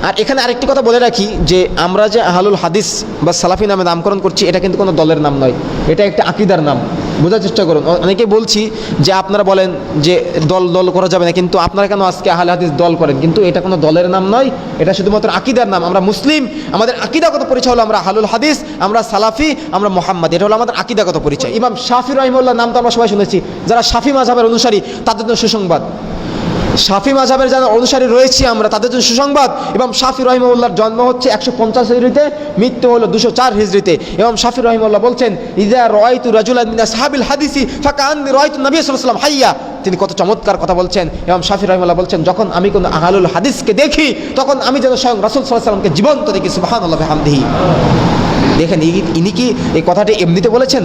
আর এখানে আরেকটি কথা বলে রাখি যে আমরা যে আহলুল হাদিস বা সালাফি নামে নামকরণ করছি এটা কিন্তু কোনো দলের নাম নয়, এটা একটা আকীদার নাম। বোঝার চেষ্টা করুন। অনেকে বলছি যে আপনারা বলেন যে দল করা যাবে না, কিন্তু আপনারা কেন আজকে আহলে হাদিস দল করেন? কিন্তু এটা কোনো দলের নাম নয়, এটা শুধুমাত্র আকীদার নাম। আমরা মুসলিম, আমাদের আকীদাগত পরিচয় হলো আমরা আহলুল হাদিস, আমরা সালাফি, আমরা মুহাম্মাদি। এটা হলো আমাদের আকীদাগত পরিচয়। ইমাম শাফি রাহিমাহুল্লাহ নাম তো আমরা সবাই শুনেছি। যারা শাফি মাযহাবের অনুসারী তাদের জন্য সুসংবাদ। শাফি মাযহাবের যারা অনুসারী রয়েছি আমরা, তাদের জন্য সুসংবাদ। ইমাম শাফি রাহিমাহুল্লাহর জন্ম হচ্ছে 150 হিজরিতে, মৃত্যু হলো 204 হিজরিতে। ইমাম শাফি রাহিমাহুল্লাহ বলছেন, ইযা রাআইতু রাজুলান মিন আসহাবিল হাদিসি ফাকান্নী রাআইতু নবী সাল্লাল্লাহু আলাইহি ওয়াসাল্লাম হাইয়া। তিনি কত চমৎকার কথা বলছেন। ইমাম শাফি রাহিমাহুল্লাহ বলছেন, যখন আমি কোনো আহলুল হাদিসকে দেখি তখন আমি যেন স্বয়ং রাসূল সাল্লাল্লাহু আলাইহি ওয়াসাল্লামকে জীবন্ত দেখি। সুবহানাল্লাহি ওয়া বিহামদিহি। দেখেন ইনি কি এই কথাটি এমনিতে বলেছেন?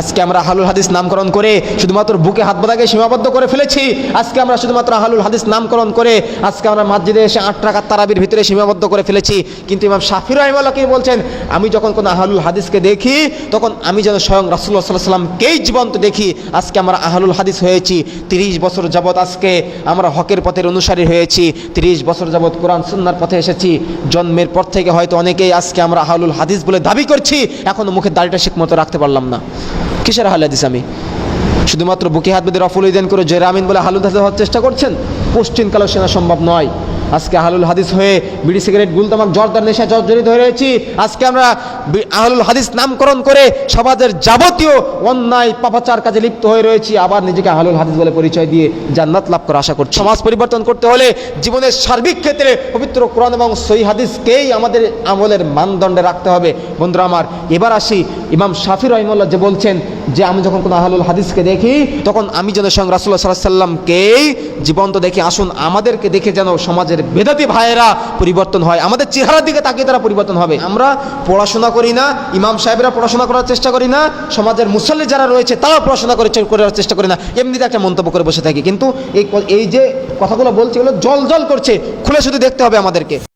আজকে আমরা আহলুল হাদিস নামকরণ করে শুধুমাত্র বুকে হাত বাঁধাকে সীমাবদ্ধ করে ফেলেছি। আজকে আমরা শুধুমাত্র আহলুল হাদিস নামকরণ করে আজকে আমরা মসজিদে এসে 8 রাকাত তারাবির ভিতরে সীমাবদ্ধ করে ফেলেছি। কিন্তু ইমাম শাফি রাহিমাহুল্লাহ কি বলছেন? আমি যখন কোনো আহলুল হাদিসকে দেখি তখন আমি যেন স্বয়ং রাসূলুল্লাহ সাল্লাল্লাহু আলাইহি ওয়াসাল্লামকেই জীবন্ত দেখি। আজকে আমরা আহলুল হাদিস হয়েছি 30 বছর যাবৎ। আজকে আমরা হকের পথের অনুসারী হয়েছি, 30 বছর যাবৎ কোরআন সুন্নাহর পথে এসেছি। জন্মের পর থেকে হয়তো অনেকেই আজকে আমরা আহলুল হাদিস বলে দাবি করছি, এখনো মুখের দাড়িটা ঠিকমতো রাখতে পারলাম না। কিসের আহলে হাদিস আমি? শুধুমাত্র বুকে হাত বেঁধে রফুল ইদেন করে জের আমিন বলে আহলুল হাদিস হওয়ার চেষ্টা করছেন? পশ্চিমকালেও সেনা সম্ভব নয়। আজকে আহলুল হাদিস হয়ে বিড়ি সিগারেট গুলতামাক জর্দার নেশায় জর্জরিত হয়ে রয়েছি। আজকে আমরা আহলুল হাদিস নামকরণ করে সমাজের যাবতীয় অন্যায় পাপাচার কাজে লিপ্ত হয়ে রয়েছি, আবার নিজেকে আহলুল হাদিস বলে পরিচয় দিয়ে জান্নাত লাভ করার আশা করছি। সমাজ পরিবর্তন করতে হলে জীবনের সার্বিক ক্ষেত্রে পবিত্র কোরআন এবং সহিহ হাদিসকেই আমাদের আমলের মানদণ্ডে রাখতে হবে। বন্ধুরা আমার, এবার আসি ইমাম শাফি রাহিমাহুল্লাহ যে বলছেন যে আমি যখন কোনো আহলুল হাদিসকে দেখি তখন আমি যেন স্বয়ং রাসূলুল্লাহ সাল্লাল্লাহু আলাইহি ওয়াসাল্লামকেই জীবন্ত দেখি। আসুন আমাদেরকে দেখে যেন সমাজের বেদাতি ভাইয়েরা পরিবর্তন হয়, আমাদের চেহারার দিকে তাকিয়ে তারা পরিবর্তন হবে। আমরা পড়াশোনা করি না, ইমাম সাহেবরা পড়াশোনা করার চেষ্টা করি না, সমাজের মুসল্লি যারা রয়েছে তারাও পড়াশোনা করার চেষ্টা করি না, এমনিতে একটা মন্তব্য করে বসে থাকি। কিন্তু এই যে কথাগুলো বলছি এগুলো জল করছে, খুলে শুধু দেখতে হবে আমাদেরকে।